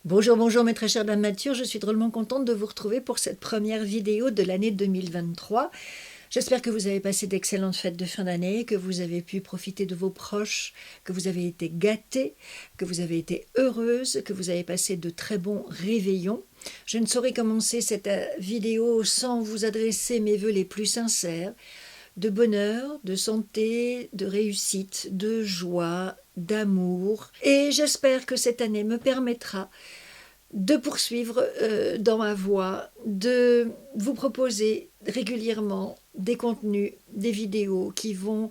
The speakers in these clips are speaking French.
Bonjour, bonjour mes très chères dames matures, je suis drôlement contente de vous retrouver pour cette première vidéo de l'année 2023. J'espère que vous avez passé d'excellentes fêtes de fin d'année, que vous avez pu profiter de vos proches, que vous avez été gâtés, que vous avez été heureuses, que vous avez passé de très bons réveillons. Je ne saurais commencer cette vidéo sans vous adresser mes vœux les plus sincères, de bonheur, de santé, de réussite, de joie, d'amour. Et j'espère que cette année me permettra de poursuivre dans ma voie, de vous proposer régulièrement des contenus, des vidéos qui vont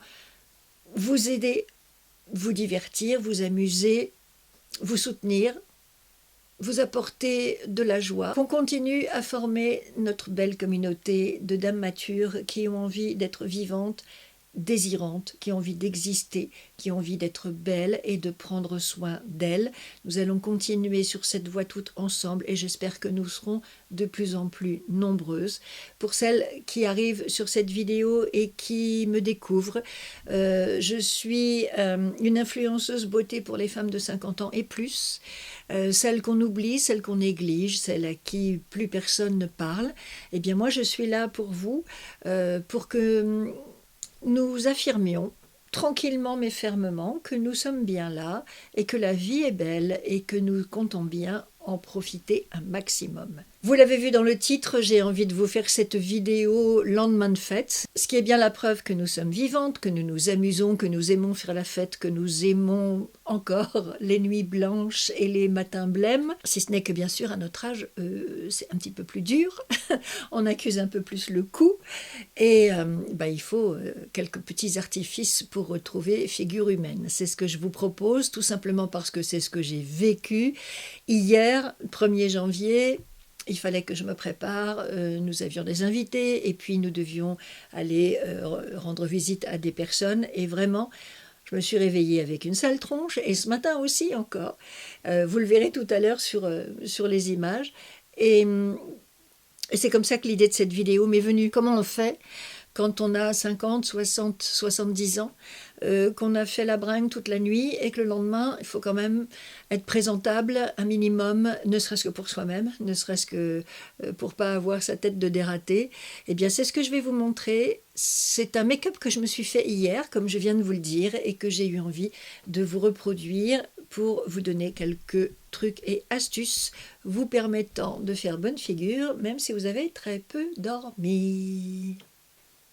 vous aider, vous divertir, vous amuser, vous soutenir, vous apporter de la joie. Qu'on continue à former notre belle communauté de dames matures qui ont envie d'être vivantes, désirantes, qui ont envie d'exister, qui ont envie d'être belles et de prendre soin d'elles. Nous allons continuer sur cette voie toutes ensemble et j'espère que nous serons de plus en plus nombreuses. Pour celles qui arrivent sur cette vidéo et qui me découvrent, je suis une influenceuse beauté pour les femmes de 50 ans et plus, celles qu'on oublie, celles qu'on néglige, celles à qui plus personne ne parle. Eh bien moi je suis là pour vous, pour que nous affirmions tranquillement mais fermement que nous sommes bien là et que la vie est belle et que nous comptons bien en profiter un maximum. Vous l'avez vu dans le titre, j'ai envie de vous faire cette vidéo lendemain de fête, ce qui est bien la preuve que nous sommes vivantes, que nous nous amusons, que nous aimons faire la fête, que nous aimons encore les nuits blanches et les matins blêmes, si ce n'est que bien sûr à notre âge c'est un petit peu plus dur, on accuse un peu plus le coup et il faut quelques petits artifices pour retrouver figure humaine. C'est ce que je vous propose, tout simplement parce que c'est ce que j'ai vécu. Hier, 1er janvier, il fallait que je me prépare, nous avions des invités et puis nous devions aller rendre visite à des personnes et vraiment, je me suis réveillée avec une sale tronche et ce matin aussi encore. Vous le verrez tout à l'heure sur les images et c'est comme ça que l'idée de cette vidéo m'est venue. Comment on fait quand on a 50, 60, 70 ans, qu'on a fait la bringue toute la nuit et que le lendemain, il faut quand même être présentable un minimum, ne serait-ce que pour soi-même, ne serait-ce que pour pas avoir sa tête de dératé. Eh bien, c'est ce que je vais vous montrer. C'est un make-up que je me suis fait hier, comme je viens de vous le dire, et que j'ai eu envie de vous reproduire pour vous donner quelques trucs et astuces vous permettant de faire bonne figure, même si vous avez très peu dormi.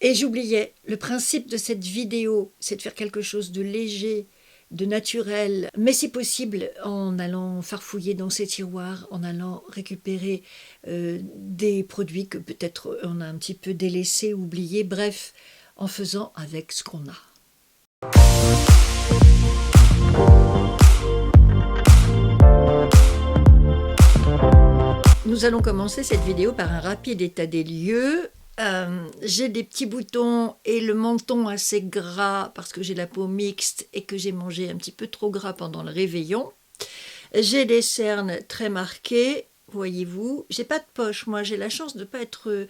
Et j'oubliais, le principe de cette vidéo, c'est de faire quelque chose de léger, de naturel, mais si possible en allant farfouiller dans ces tiroirs, en allant récupérer des produits que peut-être on a un petit peu délaissés, oubliés, bref, en faisant avec ce qu'on a. Nous allons commencer cette vidéo par un rapide état des lieux. J'ai des petits boutons et le menton assez gras parce que j'ai la peau mixte et que j'ai mangé un petit peu trop gras pendant le réveillon. J'ai des cernes très marquées, voyez-vous. J'ai pas de poche, moi j'ai la chance de ne pas être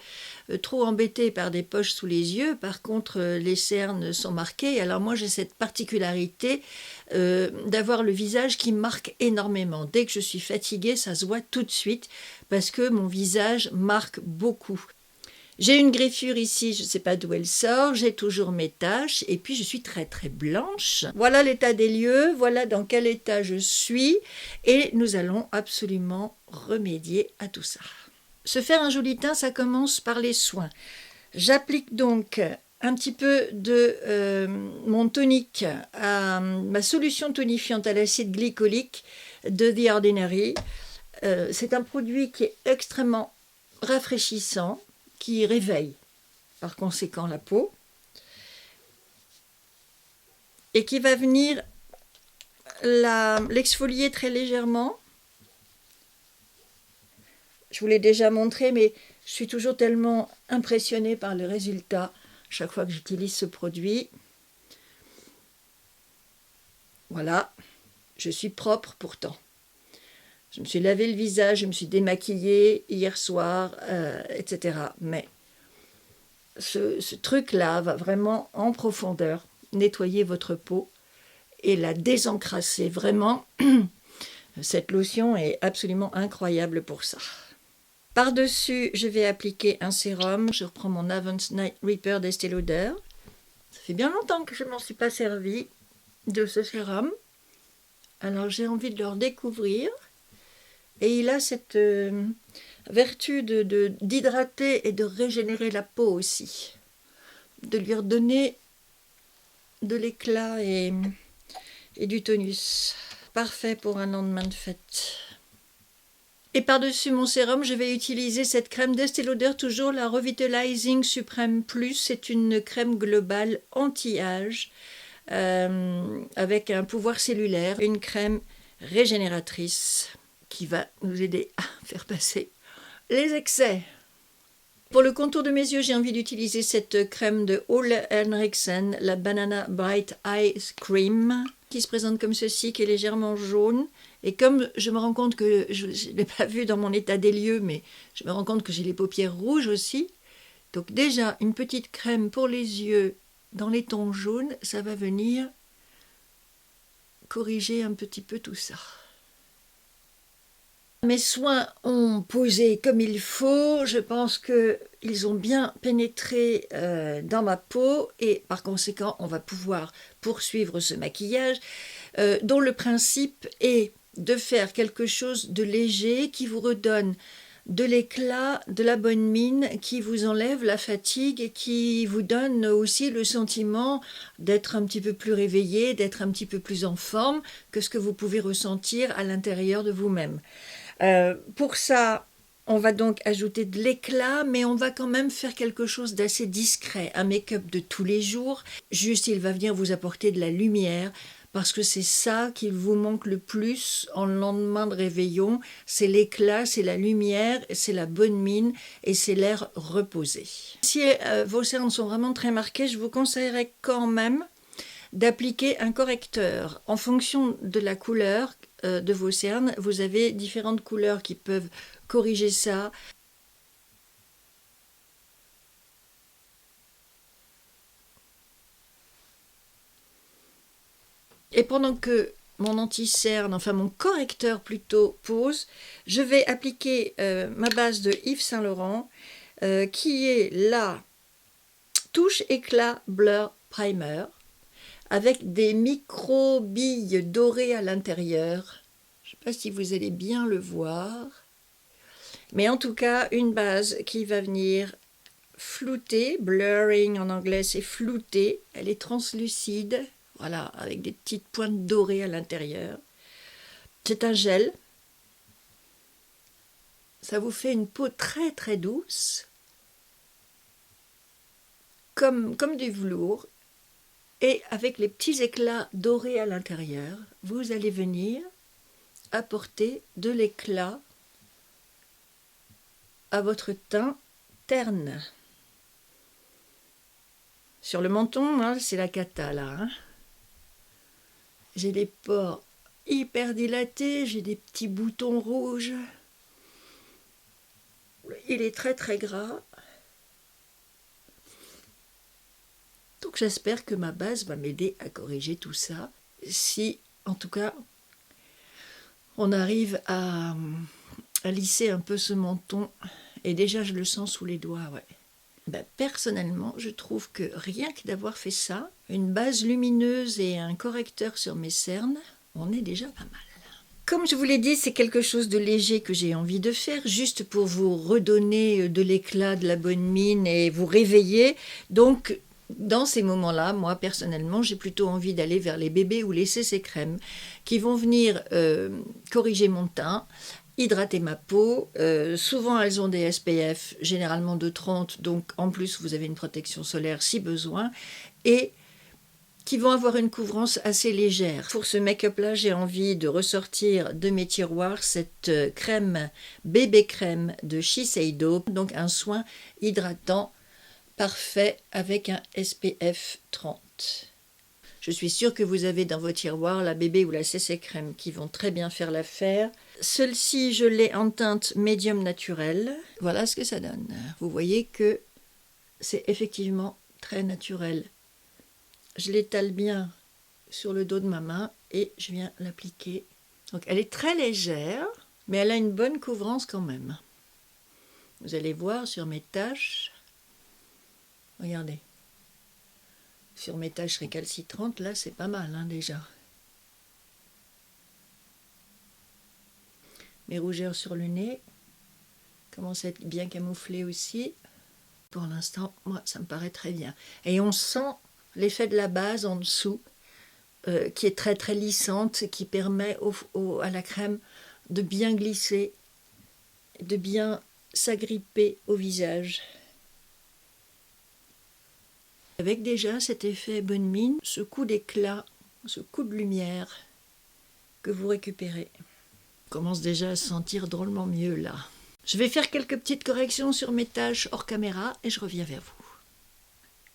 trop embêtée par des poches sous les yeux. Par contre, les cernes sont marquées. Alors moi j'ai cette particularité d'avoir le visage qui marque énormément. Dès que je suis fatiguée, ça se voit tout de suite parce que mon visage marque beaucoup. J'ai une griffure ici, je ne sais pas d'où elle sort, j'ai toujours mes taches et puis je suis très très blanche. Voilà l'état des lieux, voilà dans quel état je suis et nous allons absolument remédier à tout ça. Se faire un joli teint, ça commence par les soins. J'applique donc un petit peu de mon tonique à ma solution tonifiante à l'acide glycolique de The Ordinary. C'est un produit qui est extrêmement rafraîchissant, qui réveille par conséquent la peau et qui va venir l'exfolier très légèrement. Je vous l'ai déjà montré, mais je suis toujours tellement impressionnée par le résultat chaque fois que j'utilise ce produit. Voilà, je suis propre pourtant. Je me suis lavé le visage, je me suis démaquillée hier soir, etc. Mais ce truc-là va vraiment en profondeur nettoyer votre peau et la désencrasser vraiment Cette lotion est absolument incroyable pour ça. Par-dessus, je vais appliquer un sérum. Je reprends mon Avance Night Repair d'Estée Lauder. Ça fait bien longtemps que je ne m'en suis pas servi de ce sérum. Alors j'ai envie de le redécouvrir. Et il a cette vertu d'hydrater et de régénérer la peau aussi. De lui redonner de l'éclat et du tonus. Parfait pour un lendemain de fête. Et par-dessus mon sérum, je vais utiliser cette crème d'Estée Lauder, toujours la Revitalizing Supreme Plus. C'est une crème globale anti-âge avec un pouvoir cellulaire. Une crème régénératrice qui va nous aider à faire passer les excès. Pour le contour de mes yeux, j'ai envie d'utiliser cette crème de Ole Henriksen, la Banana Bright Ice Cream, qui se présente comme ceci, qui est légèrement jaune. Et comme je me rends compte que, je ne l'ai pas vu dans mon état des lieux, mais je me rends compte que j'ai les paupières rouges aussi. Donc déjà, une petite crème pour les yeux dans les tons jaunes, ça va venir corriger un petit peu tout ça. Mes soins ont posé comme il faut, je pense qu'ils ont bien pénétré dans ma peau et par conséquent on va pouvoir poursuivre ce maquillage dont le principe est de faire quelque chose de léger qui vous redonne de l'éclat, de la bonne mine, qui vous enlève la fatigue et qui vous donne aussi le sentiment d'être un petit peu plus réveillé, d'être un petit peu plus en forme que ce que vous pouvez ressentir à l'intérieur de vous-même. Pour ça, on va donc ajouter de l'éclat, mais on va quand même faire quelque chose d'assez discret, un make-up de tous les jours. Juste, il va venir vous apporter de la lumière, parce que c'est ça qu'il vous manque le plus en lendemain de réveillon. C'est l'éclat, c'est la lumière, c'est la bonne mine et c'est l'air reposé. Si vos cernes sont vraiment très marquées, je vous conseillerais quand même d'appliquer un correcteur. En fonction de la couleur de vos cernes, vous avez différentes couleurs qui peuvent corriger ça. Et pendant que mon anti-cerne, enfin mon correcteur plutôt, pose, je vais appliquer ma base de Yves Saint Laurent qui est la Touche Éclat Blur Primer avec des micro-billes dorées à l'intérieur. Je ne sais pas si vous allez bien le voir. Mais en tout cas, une base qui va venir flouter. Blurring en anglais, c'est flouter. Elle est translucide. Voilà, avec des petites pointes dorées à l'intérieur. C'est un gel. Ça vous fait une peau très très douce. Comme du velours. Et avec les petits éclats dorés à l'intérieur, vous allez venir apporter de l'éclat à votre teint terne. Sur le menton, hein, c'est la cata là. Hein. J'ai les pores hyper dilatés, j'ai des petits boutons rouges. Il est très très gras. Donc j'espère que ma base va m'aider à corriger tout ça. Si, en tout cas, on arrive à lisser un peu ce menton. Et déjà, je le sens sous les doigts, ouais. Ben, personnellement, je trouve que rien que d'avoir fait ça, une base lumineuse et un correcteur sur mes cernes, on est déjà pas mal. Comme je vous l'ai dit, c'est quelque chose de léger que j'ai envie de faire, juste pour vous redonner de l'éclat, de la bonne mine et vous réveiller. Donc, dans ces moments-là, moi, personnellement, j'ai plutôt envie d'aller vers les bébés ou les CC crèmes qui vont venir corriger mon teint, hydrater ma peau. Souvent, elles ont des SPF, généralement de 30, donc en plus, vous avez une protection solaire si besoin. Et qui vont avoir une couvrance assez légère. Pour ce make-up-là, j'ai envie de ressortir de mes tiroirs cette crème bébé crème de Shiseido, donc un soin hydratant parfait avec un SPF 30. Je suis sûre que vous avez dans vos tiroirs la bébé ou la CC crème qui vont très bien faire l'affaire. Celle-ci, je l'ai en teinte médium naturel. Voilà ce que ça donne. Vous voyez que c'est effectivement très naturel. Je l'étale bien sur le dos de ma main et je viens l'appliquer Donc elle est très légère, mais elle a une bonne couvrance quand même. Vous allez voir sur mes taches, regardez, sur mes taches récalcitrantes, là c'est pas mal hein, déjà. Mes rougeurs sur le nez commencent à être bien camouflées aussi. Pour l'instant, moi ça me paraît très bien. Et on sent l'effet de la base en dessous, qui est très très lissante, qui permet à la crème de bien glisser, de bien s'agripper au visage. Avec déjà cet effet bonne mine, ce coup d'éclat, ce coup de lumière que vous récupérez. On commence déjà à se sentir drôlement mieux là. Je vais faire quelques petites corrections sur mes taches hors caméra et je reviens vers vous.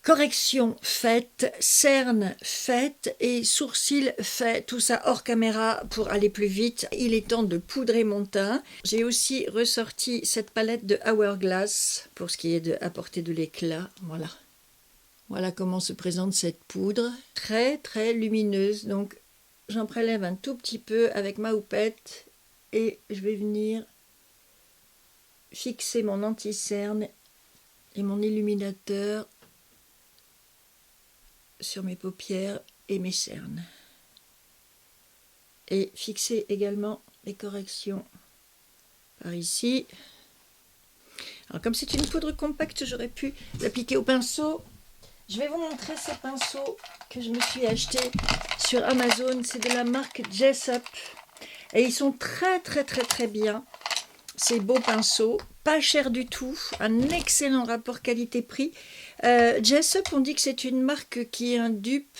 Correction faite, cernes faites et sourcils faits, tout ça hors caméra pour aller plus vite. Il est temps de poudrer mon teint. J'ai aussi ressorti cette palette de Hourglass pour ce qui est d'apporter de l'éclat. Voilà. Voilà comment se présente cette poudre. Très très lumineuse. Donc j'en prélève un tout petit peu avec ma houppette et je vais venir fixer mon anti-cerne et mon illuminateur sur mes paupières et mes cernes. Et fixer également les corrections par ici. Alors comme c'est une poudre compacte, j'aurais pu l'appliquer au pinceau. Je vais vous montrer ces pinceaux que je me suis achetés sur Amazon. C'est de la marque Jessup. Et ils sont très très très très bien. Ces beaux pinceaux, pas cher du tout, un excellent rapport qualité-prix. Jessup, on dit que c'est une marque qui est un dupe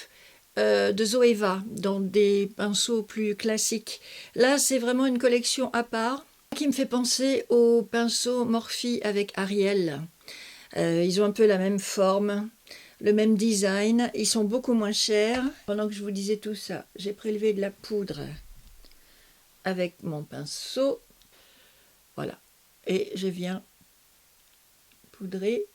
de Zoeva, dans des pinceaux plus classiques. Là, c'est vraiment une collection à part, qui me fait penser aux pinceaux Morphe avec Ariel. Ils ont un peu la même forme, le même design, ils sont beaucoup moins chers. Pendant que je vous disais tout ça, j'ai prélevé de la poudre avec mon pinceau. Voilà, et je viens poudrer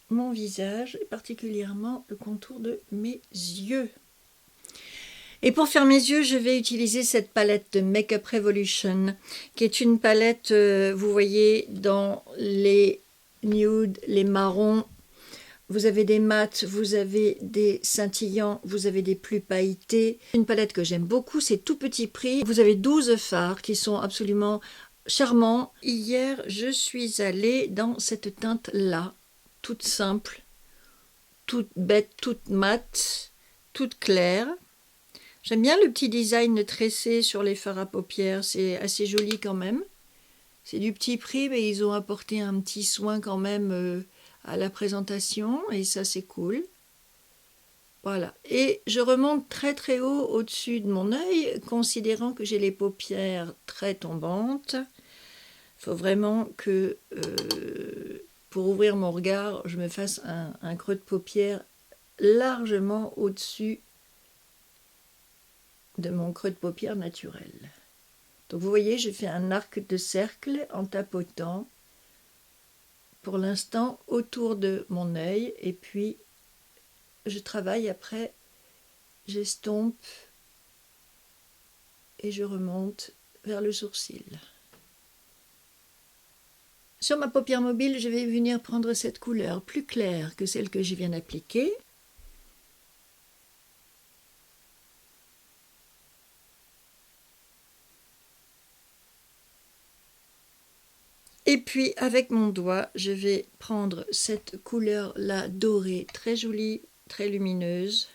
mon visage, et particulièrement le contour de mes yeux. Et pour faire mes yeux, je vais utiliser cette palette de Makeup Revolution, qui est une palette, vous voyez, dans les nudes, les marrons. Vous avez des mats, vous avez des scintillants, vous avez des plus pailletés. Une palette que j'aime beaucoup, c'est tout petit prix. Vous avez 12 fards qui sont absolument charmants. Hier, je suis allée dans cette teinte-là, toute simple, toute bête, toute mate, toute claire. J'aime bien le petit design tressé sur les fards à paupières, c'est assez joli quand même. C'est du petit prix, mais ils ont apporté un petit soin quand même à la présentation, et ça c'est cool. Voilà, et je remonte très très haut au-dessus de mon œil, considérant que j'ai les paupières très tombantes. Il faut vraiment que, pour ouvrir mon regard, je me fasse un creux de paupière largement au-dessus de mon creux de paupière naturel. Donc vous voyez, j'ai fait un arc de cercle en tapotant pour l'instant autour de mon œil, et puis je travaille après, j'estompe et je remonte vers le sourcil. Sur ma paupière mobile, je vais venir prendre cette couleur plus claire que celle que je viens d'appliquer. Et puis avec mon doigt, je vais prendre cette couleur-là dorée, très jolie, très lumineuse,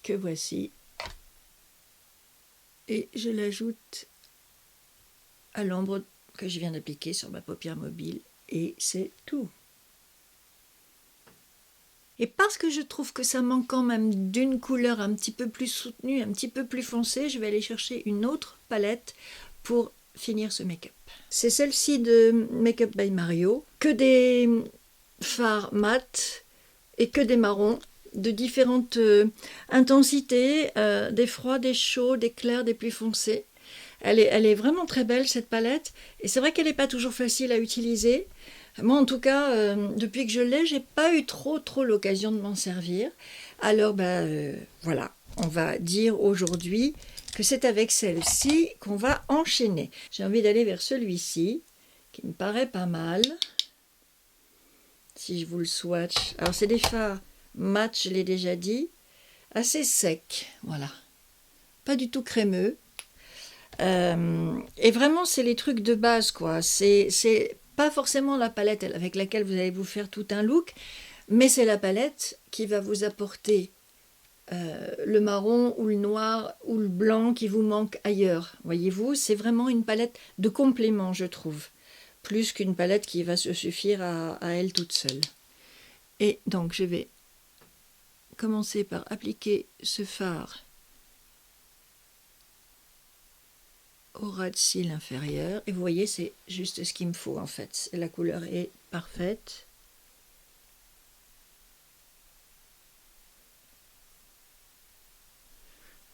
que voici. Et je l'ajoute à l'ombre que je viens d'appliquer sur ma paupière mobile. Et c'est tout. Et parce que je trouve que ça manque quand même d'une couleur un petit peu plus soutenue, un petit peu plus foncée, je vais aller chercher une autre palette pour finir ce make-up. C'est celle-ci de Make Up by Mario, que des fards mat et que des marrons de différentes intensités, des froids, des chauds, des clairs, des plus foncés. Elle est vraiment très belle cette palette, et c'est vrai qu'elle n'est pas toujours facile à utiliser. Moi, en tout cas, depuis que je l'ai, j'ai pas eu trop l'occasion de m'en servir. Alors, voilà, on va dire aujourd'hui que c'est avec celle-ci qu'on va enchaîner. J'ai envie d'aller vers celui-ci, qui me paraît pas mal. Si je vous le swatch. Alors, c'est des fards mat, je l'ai déjà dit, assez secs, voilà. Pas du tout crémeux. Et vraiment, c'est les trucs de base, quoi. C'est pas forcément la palette avec laquelle vous allez vous faire tout un look, mais c'est la palette qui va vous apporter le marron ou le noir ou le blanc qui vous manque ailleurs. Voyez-vous, c'est vraiment une palette de complément, je trouve, plus qu'une palette qui va se suffire à elle toute seule. Et donc, je vais commencer par appliquer ce fard au ras de cils inférieur. Et vous voyez, c'est juste ce qu'il me faut en fait. La couleur est parfaite.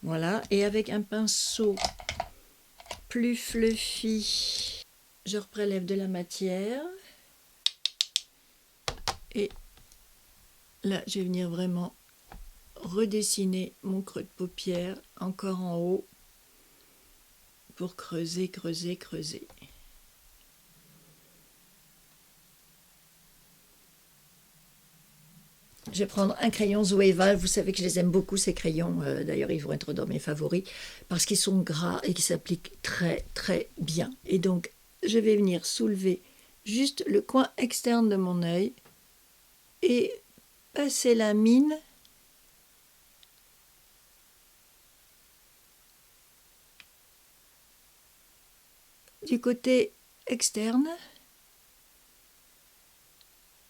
Voilà. Et avec un pinceau plus fluffy, je reprélève de la matière. Et là, je vais venir vraiment redessiner mon creux de paupière encore en haut pour creuser, creuser, creuser. Je vais prendre un crayon Zoeva. Vous savez que je les aime beaucoup, ces crayons. D'ailleurs, ils vont être dans mes favoris parce qu'ils sont gras et qu'ils s'appliquent très, très bien. Et donc, je vais venir soulever juste le coin externe de mon œil et passer la mine du côté externe,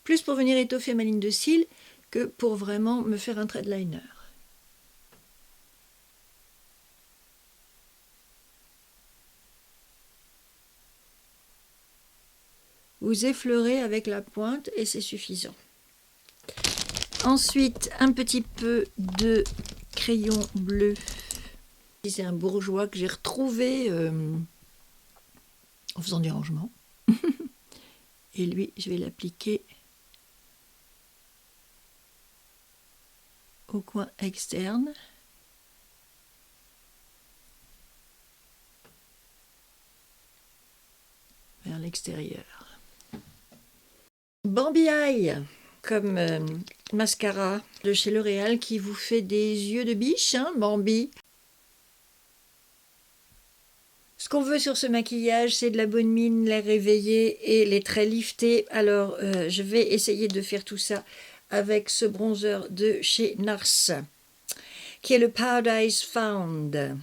plus pour venir étoffer ma ligne de cils que pour vraiment me faire un trait de liner. Vous effleurez avec la pointe et c'est suffisant. Ensuite, un petit peu de crayon bleu. C'est un bourgeois que j'ai retrouvé en faisant du rangement. Et lui, je vais l'appliquer au coin externe. Vers l'extérieur. Bambi Eye, comme mascara de chez L'Oréal qui vous fait des yeux de biche, hein, Bambi. Ce qu'on veut sur ce maquillage, c'est de la bonne mine, l'air réveillé et les traits liftés. Alors, je vais essayer de faire tout ça avec ce bronzer de chez NARS, qui est le Paradise Found.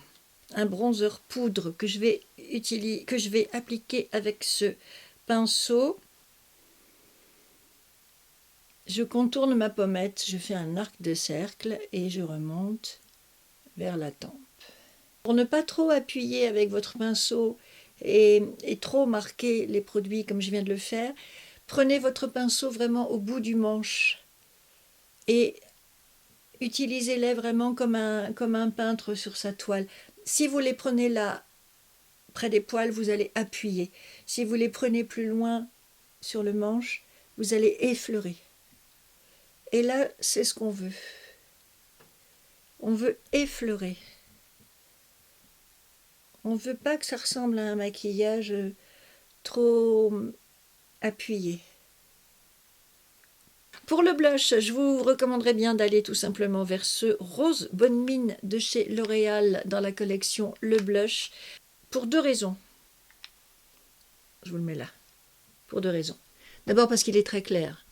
Un bronzer poudre que je vais appliquer avec ce pinceau. Je contourne ma pommette, je fais un arc de cercle et je remonte vers la tempe. Pour ne pas trop appuyer avec votre pinceau et trop marquer les produits comme je viens de le faire, prenez votre pinceau vraiment au bout du manche et utilisez-les vraiment comme un peintre sur sa toile. Si vous les prenez là, près des poils, vous allez appuyer. Si vous les prenez plus loin sur le manche, vous allez effleurer. Et là, c'est ce qu'on veut. On veut effleurer. On ne veut pas que ça ressemble à un maquillage trop appuyé. Pour le blush, je vous recommanderais bien d'aller tout simplement vers ce rose bonne mine de chez L'Oréal dans la collection Le Blush. Pour deux raisons. Je vous le mets là. Pour deux raisons. D'abord parce qu'il est très clair.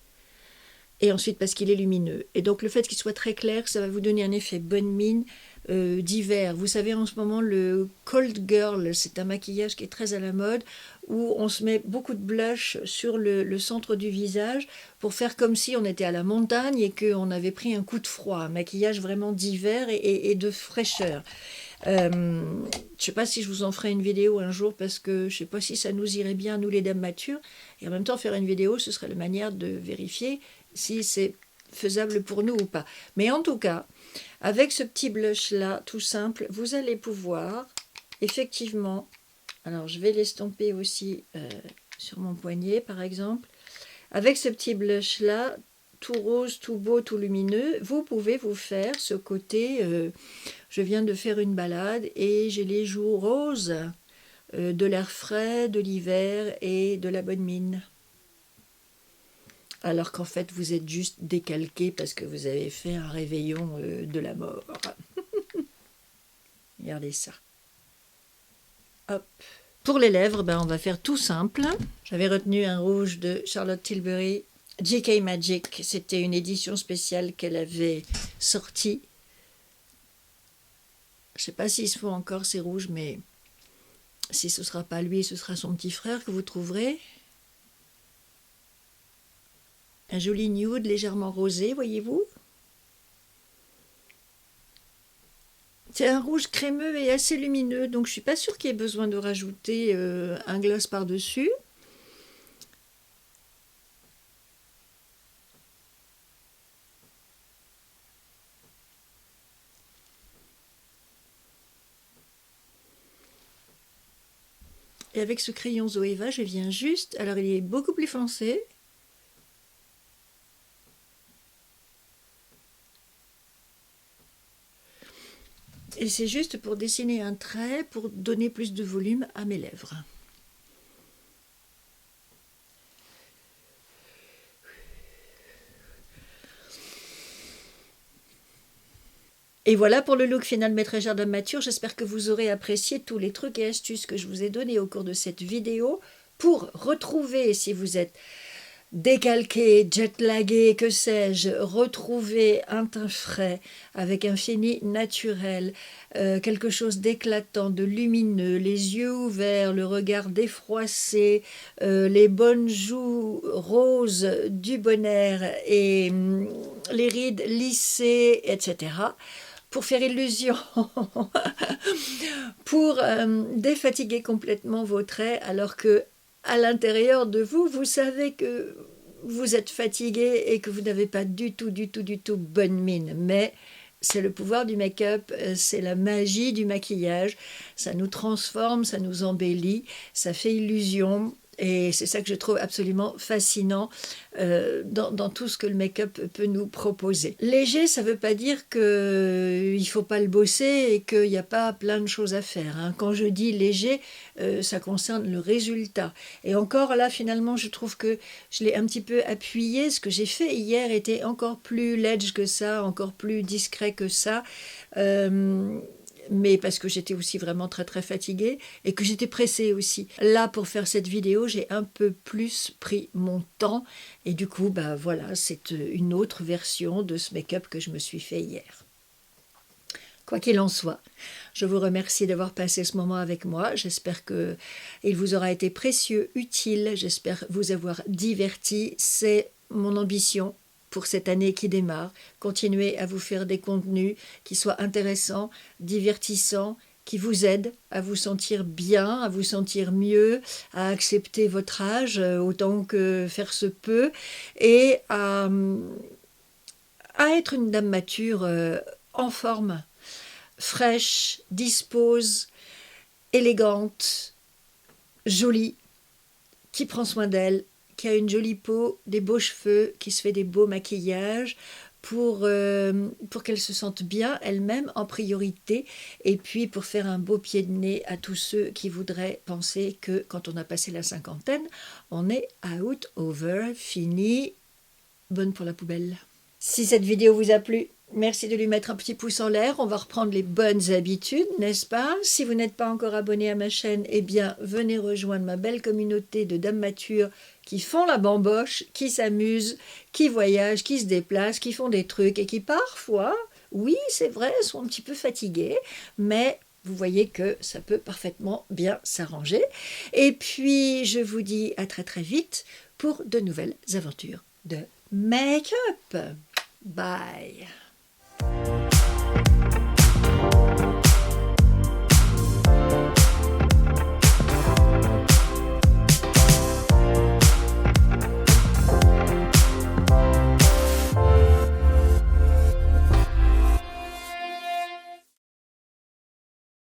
Et ensuite parce qu'il est lumineux. Et donc le fait qu'il soit très clair, ça va vous donner un effet bonne mine d'hiver. Vous savez, en ce moment, le Cold Girl, c'est un maquillage qui est très à la mode, où on se met beaucoup de blush sur le centre du visage pour faire comme si on était à la montagne et qu'on avait pris un coup de froid. Un maquillage vraiment d'hiver et de fraîcheur. Je ne sais pas si je vous en ferai une vidéo un jour parce que je ne sais pas si ça nous irait bien, nous les dames matures. Et en même temps, faire une vidéo, ce serait la manière de vérifier si c'est faisable pour nous ou pas. Mais en tout cas, avec ce petit blush là, tout simple, vous allez pouvoir effectivement, alors je vais l'estomper aussi sur mon poignet par exemple, Avec ce petit blush-là, tout rose, tout beau, tout lumineux, vous pouvez vous faire ce côté, je viens de faire une balade et j'ai les joues roses, de l'air frais, de l'hiver et de la bonne mine. Alors qu'en fait, vous êtes juste décalqué parce que vous avez fait un réveillon de la mort. Regardez ça. Hop. Pour les lèvres, ben, on va faire tout simple. J'avais retenu un rouge de Charlotte Tilbury, JK Magic. C'était une édition spéciale qu'elle avait sortie. Je ne sais pas s'ils se font encore ces rouges, mais si ce ne sera pas lui, ce sera son petit frère que vous trouverez. Un joli nude légèrement rosé, voyez-vous. C'est un rouge crémeux et assez lumineux, donc je ne suis pas sûre qu'il y ait besoin de rajouter un gloss par-dessus. Et avec ce crayon Zoeva, je viens juste, alors il est beaucoup plus foncé. Et c'est juste pour dessiner un trait, pour donner plus de volume à mes lèvres. Et voilà pour le look final Maîtresse Jardin Mature. J'espère que vous aurez apprécié tous les trucs et astuces que je vous ai donnés au cours de cette vidéo pour retrouver, si vous êtes décalqué, jet-lagué, que sais-je, retrouver un teint frais avec un fini naturel, quelque chose d'éclatant, de lumineux, les yeux ouverts, le regard défroissé, les bonnes joues roses du bon air et les rides lissées, etc. Pour faire illusion, pour défatiguer complètement vos traits, alors que à l'intérieur de vous, vous savez que vous êtes fatigué et que vous n'avez pas du tout bonne mine. Mais c'est le pouvoir du make-up, c'est la magie du maquillage. Ça nous transforme, ça nous embellit, ça fait illusion. Et c'est ça que je trouve absolument fascinant dans tout ce que le make-up peut nous proposer. Léger, ça ne veut pas dire qu'il ne faut pas le bosser et qu'il n'y a pas plein de choses à faire, hein. Quand je dis léger, ça concerne le résultat. Et encore là, finalement, je trouve que je l'ai un petit peu appuyé. Ce que j'ai fait hier était encore plus ledge que ça, encore plus discret que ça. Mais parce que j'étais aussi vraiment très fatiguée et que j'étais pressée aussi. Là, pour faire cette vidéo, j'ai un peu plus pris mon temps et du coup, bah voilà, c'est une autre version de ce make-up que je me suis fait hier. Quoi qu'il en soit, je vous remercie d'avoir passé ce moment avec moi. J'espère qu'il vous aura été précieux, utile. J'espère vous avoir diverti. C'est mon ambition pour cette année qui démarre. Continuer à vous faire des contenus qui soient intéressants, divertissants, qui vous aident à vous sentir bien, à vous sentir mieux, à accepter votre âge autant que faire se peut et à être une dame mature en forme, fraîche, dispose, élégante, jolie, qui prend soin d'elle, qui a une jolie peau, des beaux cheveux, qui se fait des beaux maquillages pour qu'elle se sente bien elle-même en priorité et puis pour faire un beau pied de nez à tous ceux qui voudraient penser que quand on a passé la cinquantaine, on est out, over, fini, bonne pour la poubelle. Si cette vidéo vous a plu, merci de lui mettre un petit pouce en l'air. On va reprendre les bonnes habitudes, n'est-ce pas? Si vous n'êtes pas encore abonné à ma chaîne, eh bien, venez rejoindre ma belle communauté de dames matures qui font la bamboche, qui s'amusent, qui voyagent, qui se déplacent, qui font des trucs et qui parfois, oui, c'est vrai, sont un petit peu fatiguées, mais vous voyez que ça peut parfaitement bien s'arranger. Et puis, je vous dis à très vite pour de nouvelles aventures de make-up. Bye.